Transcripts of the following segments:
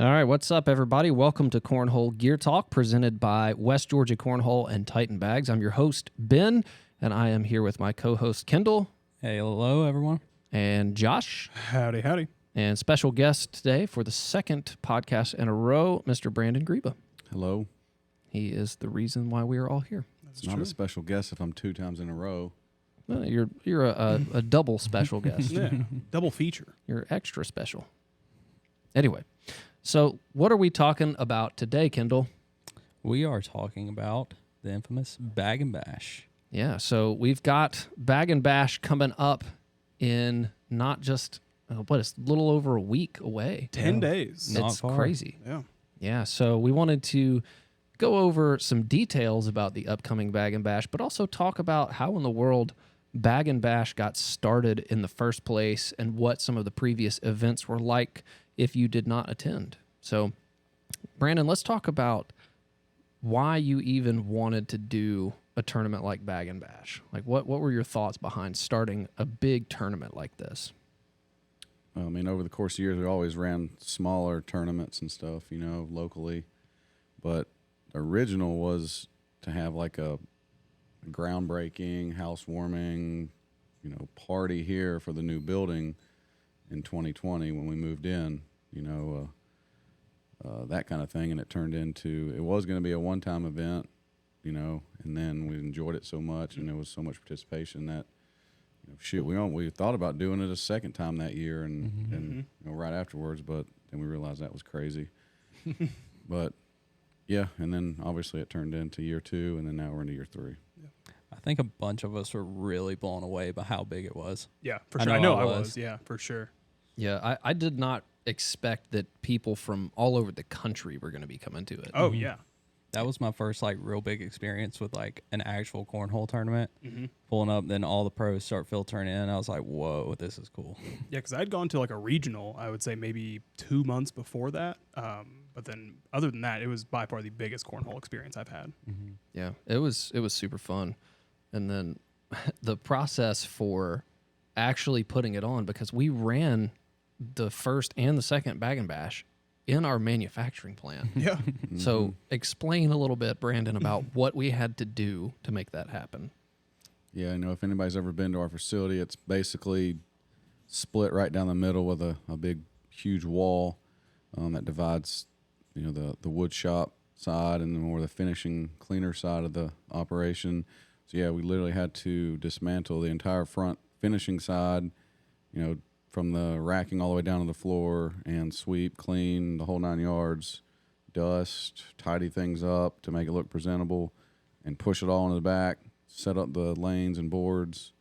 All right, what's up, everybody? Welcome to Cornhole Geartalk, presented by West Georgia Cornhole and Titan Bags. I'm your host, Ben, and I am here with my co-host, Kendall. Hey, hello, everyone. And Josh. Howdy, howdy. And special guest today for the second podcast in a row, Mr. Brandon Greba. Hello. He is the reason why we are all here. It's not a special guest if I'm 2 times in a row. Well, you're a double special guest. Yeah, double feature. You're extra special. Anyway, so what are we talking about today, Kendall? We are talking about the infamous Baggin Bash. Yeah, so we've got Baggin Bash coming up in not just, it's a little over a week away. 10 days. Not It's far. crazy. Yeah. Yeah, so we wanted to go over some details about the upcoming Baggin Bash, but also talk about how in the world Baggin Bash got started in the first place and what some of the previous events were like if you did not attend. So, Brandon, let's talk about why you even wanted to do a tournament like Baggin Bash. Like, what were your thoughts behind starting a big tournament like this? I mean, over the course of years, we always ran smaller tournaments and stuff, locally. But the original was to have like a groundbreaking, housewarming, party here for the new building in 2020 when we moved in, that kind of thing. And it turned into, it was going to be a one-time event, and then we enjoyed it so much and there was so much participation that, we thought about doing it a second time that year and right afterwards, but then we realized that was crazy. But yeah, and then obviously it turned into year 2, and then now we're into year 3. Yeah. I think a bunch of us were really blown away by how big it was. Yeah, for sure. I know I was. Yeah, for sure. Yeah, I did not expect that people from all over the country were going to be coming to it. Oh, yeah. That was my first real big experience with an actual cornhole tournament. Mm-hmm. Pulling up, then all the pros start filtering in. I was like, whoa, this is cool. Yeah, because I'd gone to a regional, I would say maybe 2 months before that. But then other than that, it was by far the biggest cornhole experience I've had. Mm-hmm. Yeah, it was super fun. And then the process for actually putting it on, because we ran the first and the second Baggin Bash in our manufacturing plant. Yeah. So explain a little bit, Brandon, about what we had to do to make that happen. Yeah, if anybody's ever been to our facility, it's basically split right down the middle with a big, huge wall that divides, the wood shop side and then more the finishing cleaner side of the operation. So yeah, we literally had to dismantle the entire front finishing side, from the racking all the way down to the floor and sweep, clean, the whole 9 yards, dust, tidy things up to make it look presentable, and push it all into the back, set up the lanes and boards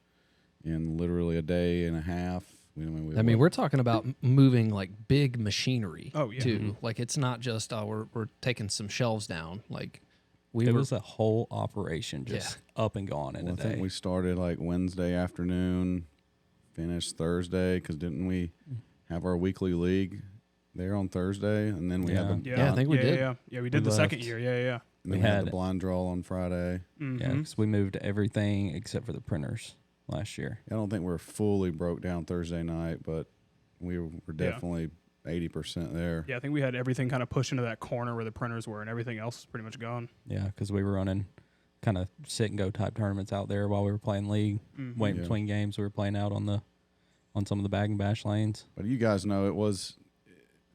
in literally a day and a half. We're talking about moving big machinery. Oh, yeah. Too. Mm-hmm. It's not just we're taking some shelves down. It was a whole operation just up and gone in a day. I think we started Wednesday afternoon, finished Thursday, because didn't we have our weekly league there on Thursday, and then we had the I think we did. Yeah, we did the second year. Yeah. we had the blind draw on Friday. Mm-hmm. Yeah, because we moved everything except for the printers last year. I don't think we're fully broke down Thursday night, but we were definitely 80% there. Yeah, I think we had everything kind of pushed into that corner where the printers were, and everything else was pretty much gone. Yeah, because we were running kind of sit-and-go type tournaments out there while we were playing league. Waiting between games, we were playing out on some of the Baggin Bash lanes. But you guys know it was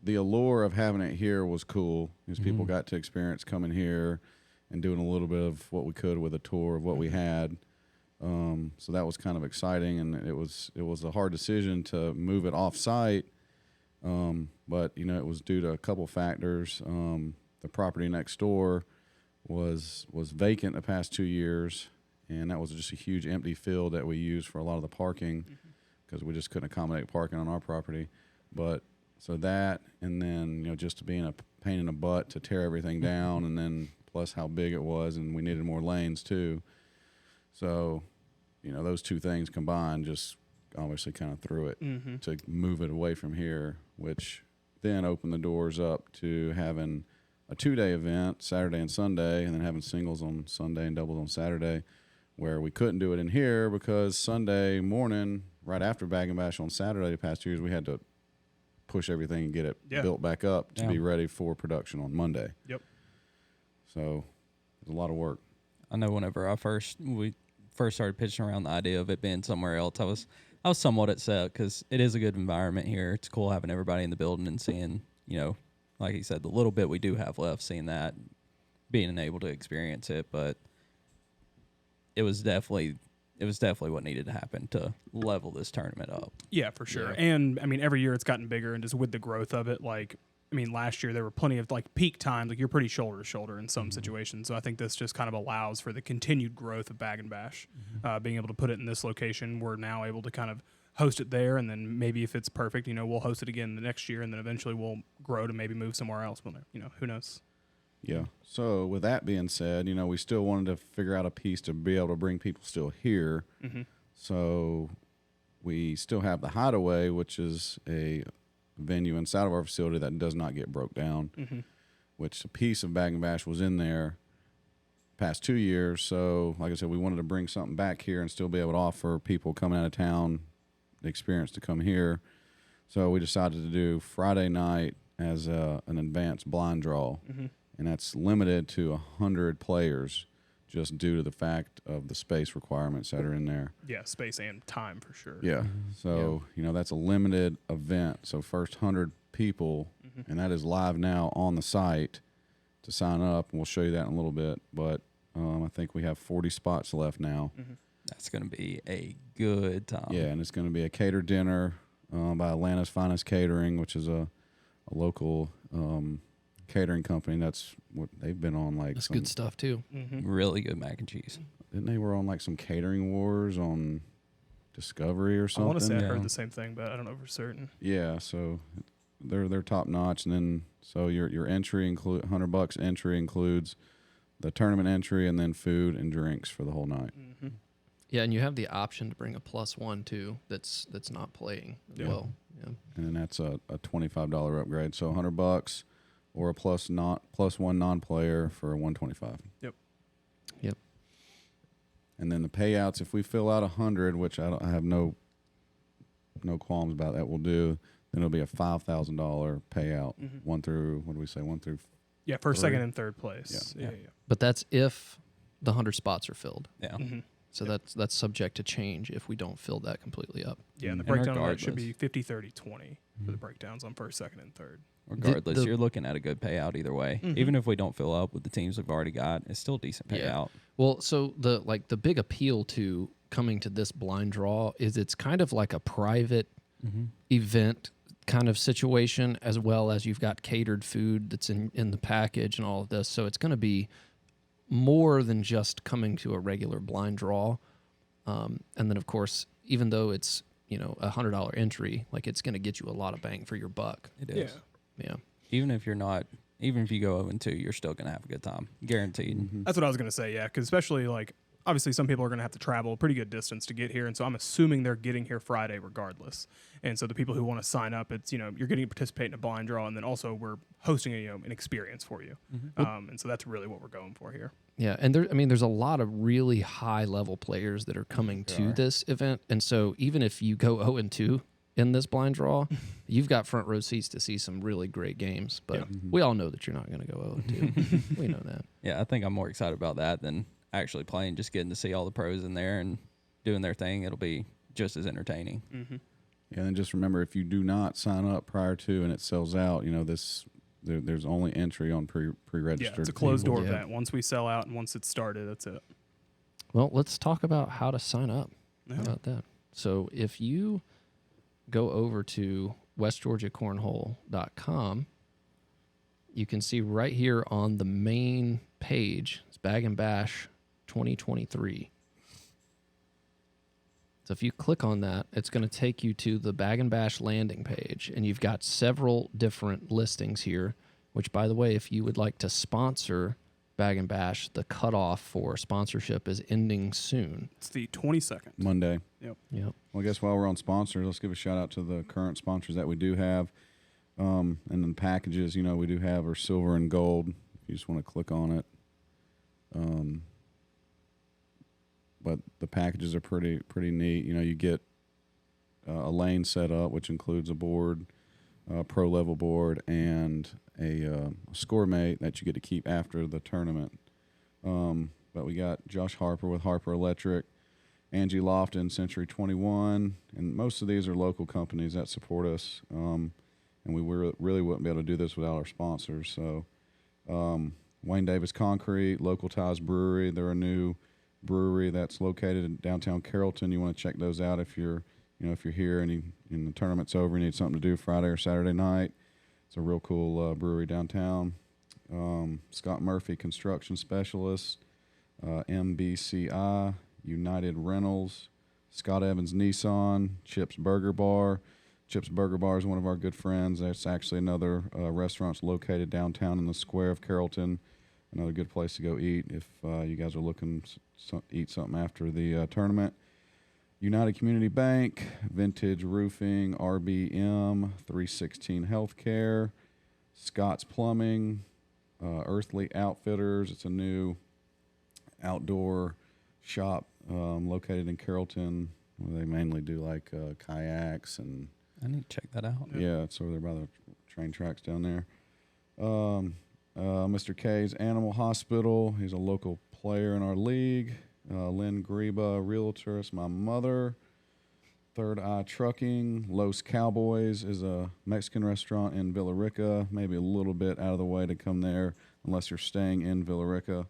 the allure of having it here was cool because people got to experience coming here and doing a little bit of what we could with a tour of what we had. So that was kind of exciting, and it was a hard decision to move it off-site. But it was due to a couple factors. The property next door was vacant the past 2 years, and that was just a huge empty field that we used for a lot of the parking because we just couldn't accommodate parking on our property. But so that, and then just being a pain in the butt to tear everything down, and then plus how big it was, and we needed more lanes too. So those two things combined just obviously kind of threw it to move it away from here, which then opened the doors up to having a 2-day event, Saturday and Sunday, and then having singles on Sunday and doubles on Saturday, where we couldn't do it in here because Sunday morning, right after Baggin Bash on Saturday the past 2 years, we had to push everything and get it Yeah. built back up to Yeah. be ready for production on Monday. Yep. So it's a lot of work. I know whenever we first started pitching around the idea of it being somewhere else, I was somewhat upset because it is a good environment here. It's cool having everybody in the building and seeing, like he said, the little bit we do have left, seeing that, being able to experience it. But it was definitely what needed to happen to level this tournament up. Yeah, for sure. Yeah. And I mean, every year it's gotten bigger, and just with the growth of it, like, I mean, last year there were plenty of like peak times, like you're pretty shoulder to shoulder in some situations. So I think this just kind of allows for the continued growth of Baggin Bash. Being able to put it in this location, we're now able to kind of host it there, and then maybe if it's perfect, we'll host it again the next year, and then eventually we'll grow to maybe move somewhere else. But who knows? Yeah. So with that being said, we still wanted to figure out a piece to be able to bring people still here. So we still have the Hideaway, which is a venue inside of our facility that does not get broke down, which a piece of Baggin Bash was in there past 2 years. So like I said, we wanted to bring something back here and still be able to offer people coming out of town the experience to come here. So we decided to do Friday night as an advanced blind draw, and that's limited to 100 players just due to the fact of the space requirements that are in there. Yeah, space and time for sure. Yeah. So, that's a limited event. So first 100 people, and that is live now on the site to sign up, and we'll show you that in a little bit. But I think we have 40 spots left now. That's going to be a good time. Yeah, and it's going to be a catered dinner by Atlanta's Finest Catering, which is a local catering company. That's what they've been on, like That's some, good stuff too. Really good mac and cheese. Didn't they were on like some catering wars on Discovery or something? I want to say I Yeah. heard the same thing, but I don't know for certain. Yeah, so they're top notch, and then so your entry include $100 entry includes the tournament entry and then food and drinks for the whole night. Yeah, and you have the option to bring a +1 too. That's not playing as Yeah. well. Yeah. And then that's a $25 upgrade. So $100 or a +1 non-player for a $125. Yep. And then the payouts, if we fill out 100, which I have no qualms about that, we'll do. Then it'll be a $5,000 payout. One through one through. Yeah, first, Three. second, and third place. Yeah. Yeah. But that's if the 100 spots are filled. Yeah. So that's subject to change if we don't fill that completely up. Yeah, and the And breakdown on that should regardless- be 50, 30, 20 for the breakdowns on first, second, and third. Regardless, the- you're looking at a good payout either way. Even if we don't fill up with the teams we've already got, it's still a decent Yeah. payout. Well, so the big appeal to coming to this blind draw is it's kind of like a private event kind of situation, as well as you've got catered food that's in the package and all of this. So it's going to be more than just coming to a regular blind draw. And then, of course, even though it's $100 entry, like it's going to get you a lot of bang for your buck. It is. Yeah. Yeah. Even if you go 0-2, you're still going to have a good time. Guaranteed. That's what I was going to say, yeah, because especially like obviously some people are going to have to travel a pretty good distance to get here, and so I'm assuming they're getting here Friday regardless. And so the people who want to sign up, it's you're getting to participate in a blind draw, and then also we're hosting an experience for you. And so that's really what we're going for here. Yeah, and there's a lot of really high level players that are coming to this event, and so even if you go 0-2 in this blind draw, you've got front row seats to see some really great games. But we all know that you're not going to go 0-2. We know that. Yeah, I think I'm more excited about that than actually playing. Just getting to see all the pros in there and doing their thing, it'll be just as entertaining. Yeah, and just remember, if you do not sign up prior to and it sells out, there's only entry on pre-registered. Yeah, it's a closed door Yeah. event. Once we sell out and once it's started, that's it. Well, let's talk about how to sign up. Yeah. How about that? So if you go over to westgeorgiacornhole.com, you can see right here on the main page, it's Baggin Bash 2023. So if you click on that, it's going to take you to the Baggin Bash landing page, and you've got several different listings here, which, by the way, if you would like to sponsor Baggin Bash, the cutoff for sponsorship is ending soon. It's the 22nd. Monday. Yep. Yep. Well, I guess while we're on sponsors, let's give a shout out to the current sponsors that we do have. And then packages, we do have our silver and gold. If you just want to click on it. But the packages are pretty neat. You get a lane set up, which includes a board, pro level board, and a score mate that you get to keep after the tournament. But we got Josh Harper with Harper Electric, Angie Lofton, Century 21, and most of these are local companies that support us. And we really wouldn't be able to do this without our sponsors. So Wayne Davis Concrete, Local Ties Brewery, they're a new brewery that's located in downtown Carrollton. You want to check those out if you're here and the tournament's over, you need something to do Friday or Saturday night. It's a real cool brewery downtown. Scott Murphy Construction Specialist, MBCI, United Rentals, Scott Evans Nissan, Chip's Burger Bar. Chip's Burger Bar is one of our good friends. That's actually another restaurant located downtown in the square of Carrollton. Another good place to go eat if you guys are looking to eat something after the tournament. United Community Bank, Vintage Roofing, RBM, 316 Healthcare, Scott's Plumbing, Earthly Outfitters. It's a new outdoor shop located in Carrollton where they mainly do like kayaks and. I need to check that out. Yeah, it's over there by the train tracks down there. Mr. K's Animal Hospital. He's a local player in our league. Lynn Greba, realtor. It's my mother. Third Eye Trucking. Los Cowboys is a Mexican restaurant in Villa Rica. Maybe a little bit out of the way to come there unless you're staying in Villa Rica.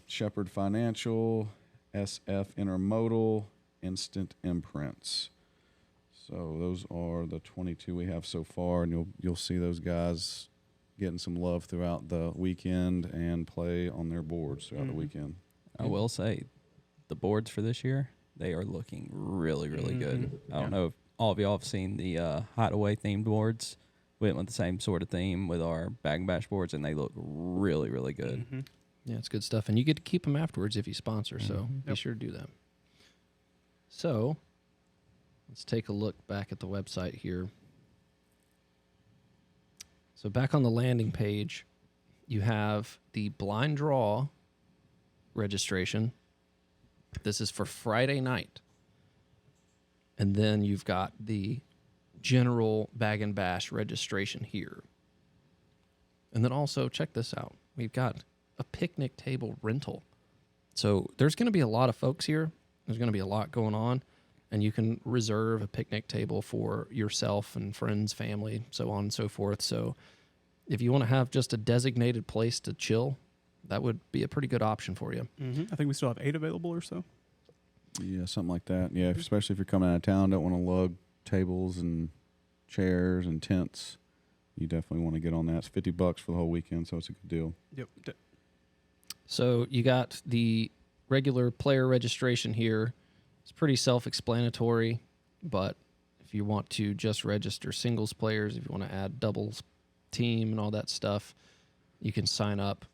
Shepherd Financial. SF Intermodal. Instant Imprints. So those are the 22 we have so far, and you'll see those guys getting some love throughout the weekend and play on their boards throughout the weekend. I will say, the boards for this year, they are looking really, really good. I don't know if all of y'all have seen the Hideaway themed boards. We went with the same sort of theme with our Baggin Bash boards, and they look really, really good. Yeah, it's good stuff. And you get to keep them afterwards if you sponsor, so be sure to do that. So let's take a look back at the website here. So back on the landing page, you have the blind draw registration. This is for Friday night. And then you've got the general Baggin Bash registration here. And then also, check this out. We've got a picnic table rental. So there's going to be a lot of folks here. There's going to be a lot going on. And you can reserve a picnic table for yourself and friends, family, so on and so forth. So if you want to have just a designated place to chill, that would be a pretty good option for you. I think we still have 8 available or so. Yeah, something like that. Yeah, especially if you're coming out of town, don't want to lug tables and chairs and tents. You definitely want to get on that. It's $50 for the whole weekend, so it's a good deal. Yep. So you got the regular player registration here. It's pretty self-explanatory, but if you want to just register singles players, if you want to add doubles team and all that stuff, you can sign up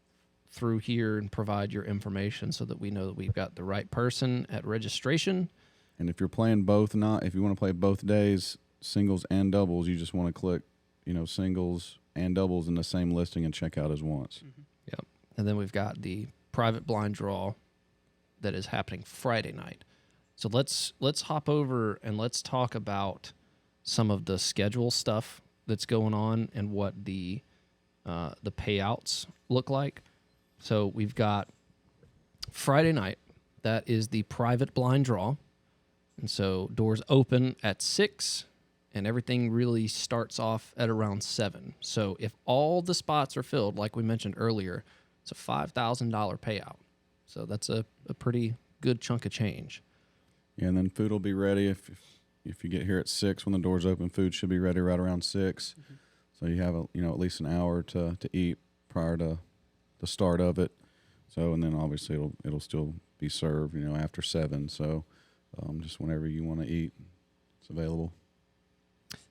through here and provide your information so that we know that we've got the right person at registration. And if you're playing both, if you want to play both days, singles and doubles, you just want to click, singles and doubles in the same listing and check out as once. Yep. And then we've got the private blind draw that is happening Friday night. So let's hop over and let's talk about some of the schedule stuff that's going on and what the payouts look like. So we've got Friday night. That is the private blind draw. And so doors open at 6 and everything really starts off at around 7. So if all the spots are filled, like we mentioned earlier, it's a $5,000 payout. So that's a pretty good chunk of change. Yeah, and then food will be ready if you get here at 6 when the doors open. Food should be ready right around 6, so you have at least an hour to eat prior to the start of it. So and then obviously it'll still be served after 7. So just whenever you want to eat, it's available.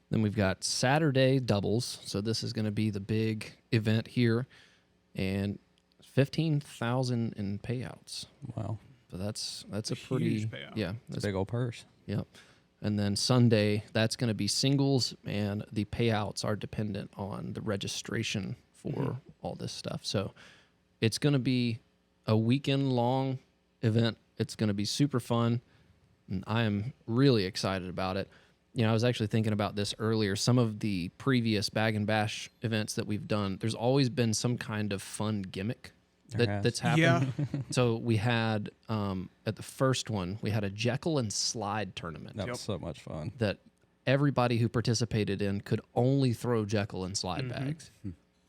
Then we've got Saturday doubles. So this is going to be the big event here, and $15,000 in payouts. Wow. So that's a pretty huge payout. Yeah, It's a big old purse. Yep. And then Sunday, that's going to be singles, and the payouts are dependent on the registration for all this stuff. So it's going to be a weekend-long event. It's going to be super fun, and I am really excited about it. I was actually thinking about this earlier. Some of the previous Baggin Bash events that we've done, there's always been some kind of fun gimmick that's happened. Yeah. So we had at the first one, we had a Jekyll and Slide tournament That was so much fun. that everybody who participated in could only throw Jekyll and Slide bags.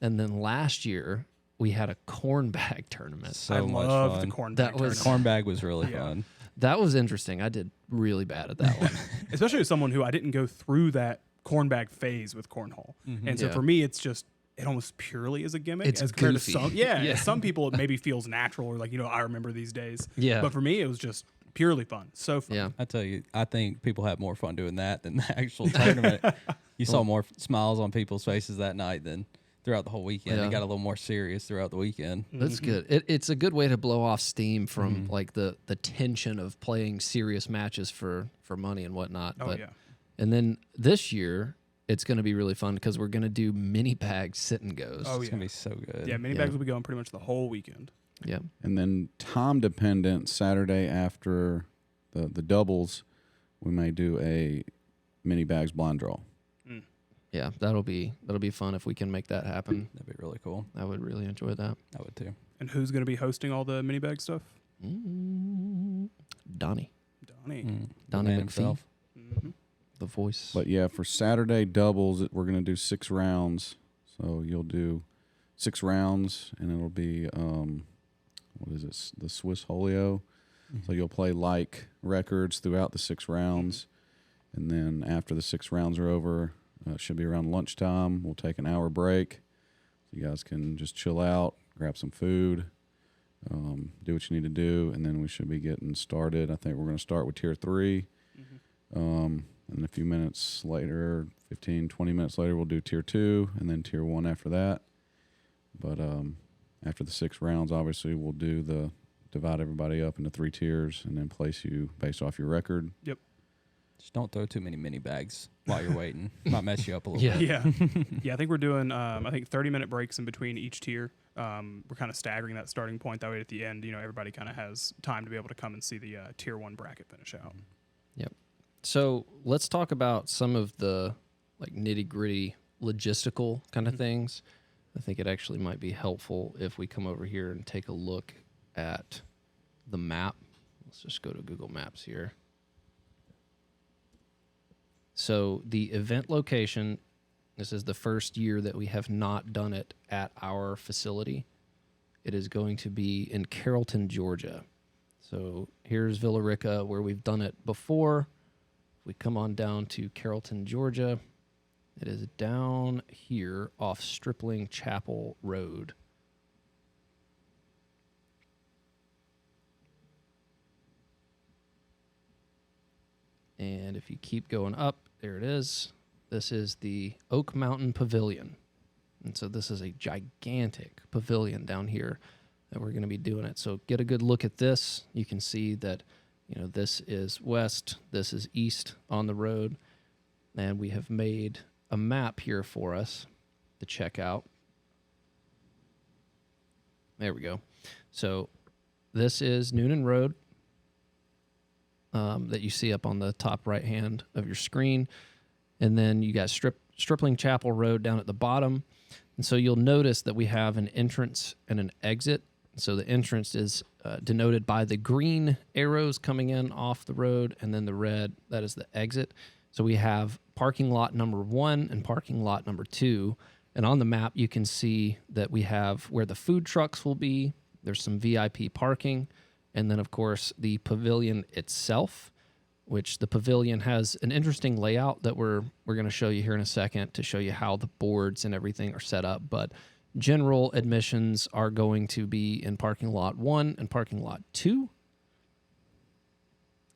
And then last year we had a corn bag tournament. So I much loved fun. the corn That bag was- tournament. Corn bag was really Yeah. fun. That was interesting. I did really bad at that one. Especially as someone who I didn't go through that corn bag phase with cornhole. And so Yeah. for me, it's just, it almost purely is a gimmick. It's as compared goofy. to some, yeah, Yeah. some people it maybe feels natural or like, I remember these days. Yeah. But for me, it was just purely fun. So fun. Yeah. I tell you, I think people had more fun doing that than the actual tournament. You saw more smiles on people's faces that night than throughout the whole weekend. Yeah. It got a little more serious throughout the weekend. That's good. It's a good way to blow off steam from like the tension of playing serious matches for money and whatnot. Oh, yeah. And then this year it's going to be really fun because we're going to do mini bag sit and goes. Oh, It's yeah. gonna be so good. Yeah, mini Yeah. bags will be going pretty much the whole weekend. Yeah. And then time dependent, Saturday after the doubles, we may do a mini bags blind draw. Yeah, that'll be fun if we can make that happen. That'd be really cool. I would really enjoy that. I would too. And who's going to be hosting all the mini bag stuff? Donnie, Donnie. The Donnie man McPhee, himself. the voice. But yeah, for Saturday doubles, we're going to do 6 rounds. So you'll do 6 rounds, and it'll be what is it? The Swiss Holio. So you'll play like records throughout the 6 rounds, and then after the 6 rounds are over, it should be around lunchtime. We'll take an hour break. You guys can just chill out, grab some food, do what you need to do, and then we should be getting started. I think we're going to start with Tier 3. And a few minutes later, 15, 20 minutes later, we'll do Tier 2 and then Tier 1 after that. But after the 6 rounds, obviously, we'll divide everybody up into 3 tiers and then place you based off your record. Yep. Just don't throw too many mini bags while you're waiting. Might mess you up a little Yeah. bit. Yeah. Yeah, I think we're doing, 30-minute breaks in between each tier. We're kind of staggering that starting point. That way at the end, everybody kind of has time to be able to come and see the Tier 1 bracket finish out. Yep. So let's talk about some of the like nitty gritty logistical kind of things. I think it actually might be helpful if we come over here and take a look at the map. Let's just go to Google Maps here. So the event location, this is the first year that we have not done it at our facility. It is going to be in Carrollton, Georgia. So here's Villa Rica where we've done it before. If we come on down to Carrollton, Georgia, it is down here off Stripling Chapel Road. And if you keep going up, there it is. This is the Oak Mountain Pavilion. And so this is a gigantic pavilion down here that we're going to be doing it. So get a good look at this. You can see that, this is west, this is east on the road. And we have made a map here for us to check out. There we go. So this is Noonan Road that you see up on the top right hand of your screen. And then you got Stripling Chapel Road down at the bottom. And so you'll notice that we have an entrance and an exit. So the entrance is denoted by the green arrows coming in off the road, and then the red, that is the exit. So we have parking lot number 1 and parking lot number 2. And on the map, you can see that we have where the food trucks will be. There's some VIP parking. And then, of course, the pavilion itself, which the pavilion has an interesting layout that we're going to show you here in a second to show you how the boards and everything are set up. But general admissions are going to be in parking lot 1 and parking lot 2.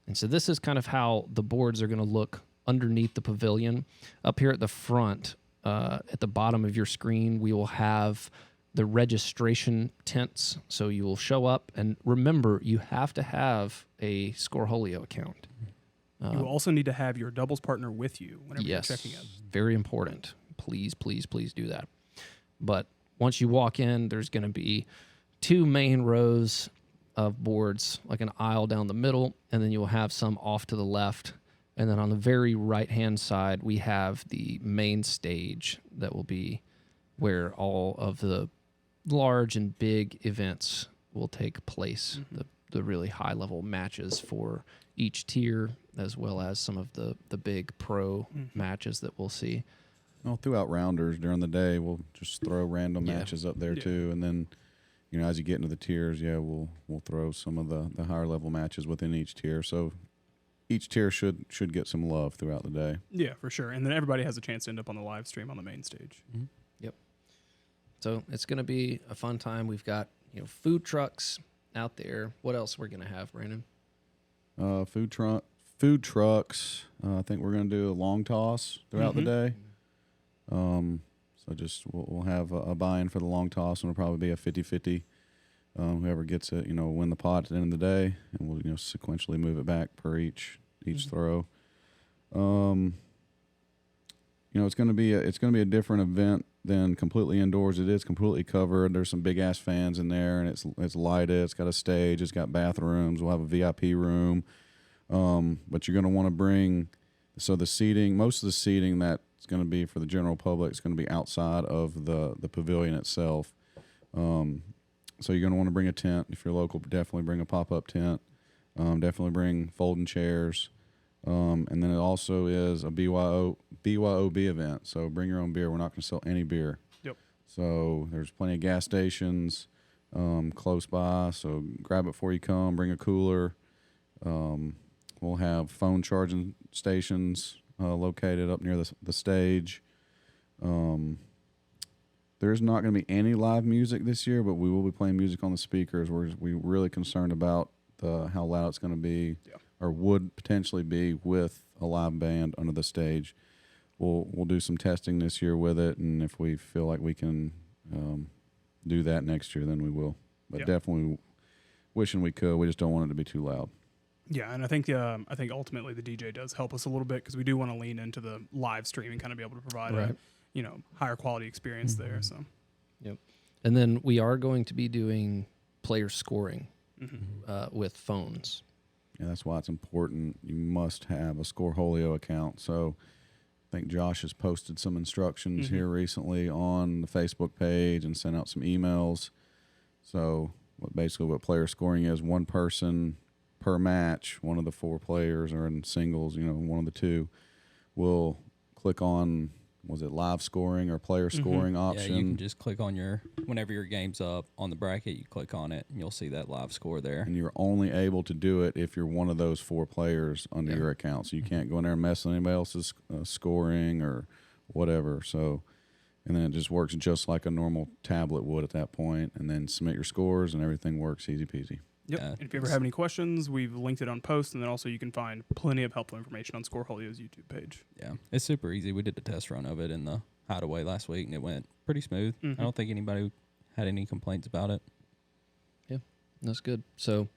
And so this is kind of how the boards are going to look underneath the pavilion. Up here at the front, at the bottom of your screen, we will have the registration tents. So you will show up, and remember, you have to have a Scoreholio account. You will also need to have your doubles partner with you whenever Yes, you're checking in. very important. Please, please, please do that. But once you walk in, there's going to be 2 main rows of boards, like an aisle down the middle, and then you'll have some off to the left. And then on the very right-hand side, we have the main stage that will be where all of the large and big events will take place. The really high-level matches for each tier, as well as some of the big pro matches that we'll see. Well, throughout rounders during the day, we'll just throw random matches up there too, and then, you know, as you get into the tiers, we'll throw some of the higher level matches within each tier. So each tier should get some love throughout the day. Yeah, for sure. And then everybody has a chance to end up on the live stream on the main stage. Yep. So it's going to be a fun time. We've got, you know, food trucks out there. What else we're going to have, Brandon? Food trucks. I think we're going to do a long toss throughout the day. So just we'll have a buy-in for the long toss, and it'll probably be a 50-50. Whoever gets it, you know, win the pot at the end of the day, and we'll, you know, sequentially move it back per each throw. You know, it's going to be a different event than completely indoors. It is completely covered. There's some big ass fans in there, and it's lighted. It's got a stage. It's got bathrooms. We'll have a VIP room. But you're going to want to bring, so the seating, most of the seating that's going to be for the general public is going to be outside of the pavilion itself. So you're going to want to bring a tent. If you're local, definitely bring a pop-up tent. Definitely bring folding chairs. And then it also is a BYOB event. So bring your own beer. We're not going to sell any beer. Yep. So there's plenty of gas stations close by. So grab it before you come. Bring a cooler. We'll have phone charging stations located up near the stage. There's not going to be any live music this year, but we will be playing music on the speakers. We're really concerned about how loud it's going to be, or would potentially be with a live band under the stage. We'll do some testing this year with it, and if we feel like we can do that next year, then we will. But definitely wishing we could. We just don't want it to be too loud. Yeah, and I think ultimately the DJ does help us a little bit because we do want to lean into the live stream and kind of be able to provide a higher quality experience there. So, yep. And then we are going to be doing player scoring with phones. Yeah, that's why it's important. You must have a Scoreholio account. So I think Josh has posted some instructions here recently on the Facebook page and sent out some emails. So what player scoring is, one person per match, one of the four players, or in singles, one of the two, will click on, was it live scoring or player scoring option? Yeah, you can just click on whenever your game's up on the bracket, you click on it and you'll see that live score there. And you're only able to do it if you're one of those four players under your account. So you can't go in there and mess with anybody else's scoring or whatever. So, and then it just works just like a normal tablet would at that point. And then submit your scores and everything works easy peasy. Yep. And if you ever have any questions, we've linked it on post, and then also you can find plenty of helpful information on Scoreholio's YouTube page. Yeah, it's super easy. We did the test run of it in the hideaway last week, and it went pretty smooth. I don't think anybody had any complaints about it. Yeah, that's good. So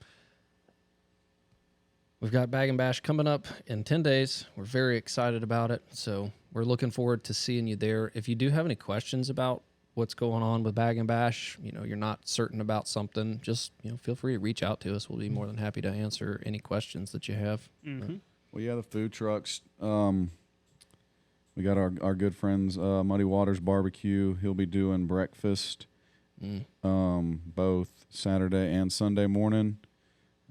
we've got Baggin Bash coming up in 10 days. We're very excited about it, so we're looking forward to seeing you there. If you do have any questions about what's going on with Baggin Bash, you're not certain about something, just feel free to reach out to us. We'll be more than happy to answer any questions that you have. Well, yeah, the food trucks. We got our good friends, Muddy Waters Barbecue. He'll be doing breakfast both Saturday and Sunday morning,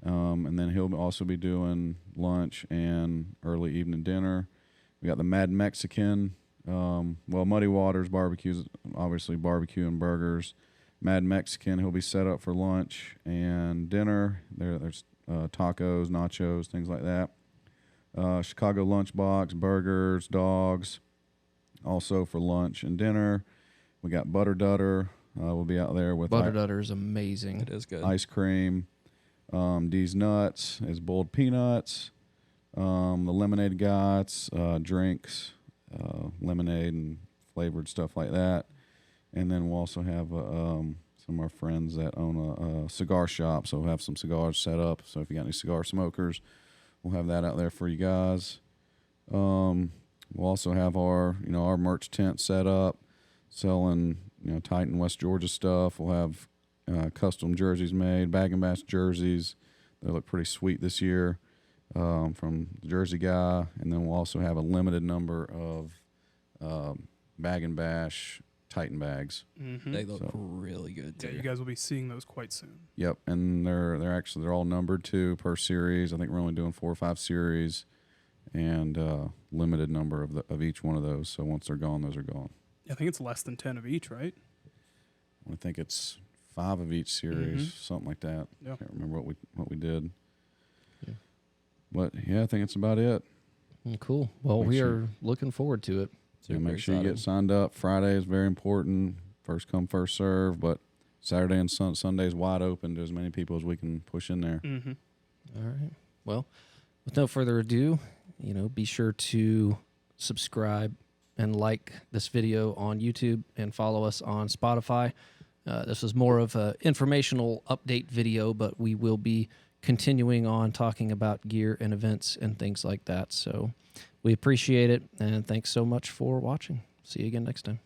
and then he'll also be doing lunch and early evening dinner. We got the Mad Mexican. Muddy Waters Barbecue's obviously barbecue and burgers. Mad Mexican, he'll be set up for lunch and dinner. There's tacos, nachos, things like that. Chicago Lunchbox, burgers, dogs, also for lunch and dinner. We got Butter Dutter. We'll be out there with Butter Dutter is amazing. It is good. Ice cream. D's Nuts is boiled peanuts. The Lemonade Gots, drinks. Lemonade and flavored stuff like that. And then we'll also have some of our friends that own a cigar shop, so we'll have some cigars set up. So if you got any cigar smokers, we'll have that out there for you guys. We'll also have our merch tent set up, selling Titan West Georgia stuff. We'll have custom jerseys made, Baggin Bash jerseys. They look pretty sweet this year. from the Jersey guy, and then we'll also have a limited number of Baggin Bash Titan bags. Mm-hmm. They look So- really good Yeah, too. you guys will be seeing those quite soon. Yep, and they're all numbered too per series. I think we're only doing 4 or 5 series, and limited number of each one of those. So once they're gone, those are gone. I think it's less than 10 of each, right? I think it's 5 of each series, Mhm. something like that. Yeah. Can't remember what we did. Yeah. But yeah, I think it's about it. Cool. Well, Make we sure- are looking forward to it. Yeah, Super make sure you get excited. signed up. Friday is very important. First come, first serve. But Saturday and Sunday is wide open to as many people as we can push in there. Mm-hmm. All right. Well, with no further ado, be sure to subscribe and like this video on YouTube and follow us on Spotify. This was more of an informational update video, but we will be continuing on talking about gear and events and things like that. So we appreciate it, and thanks so much for watching. See you again next time.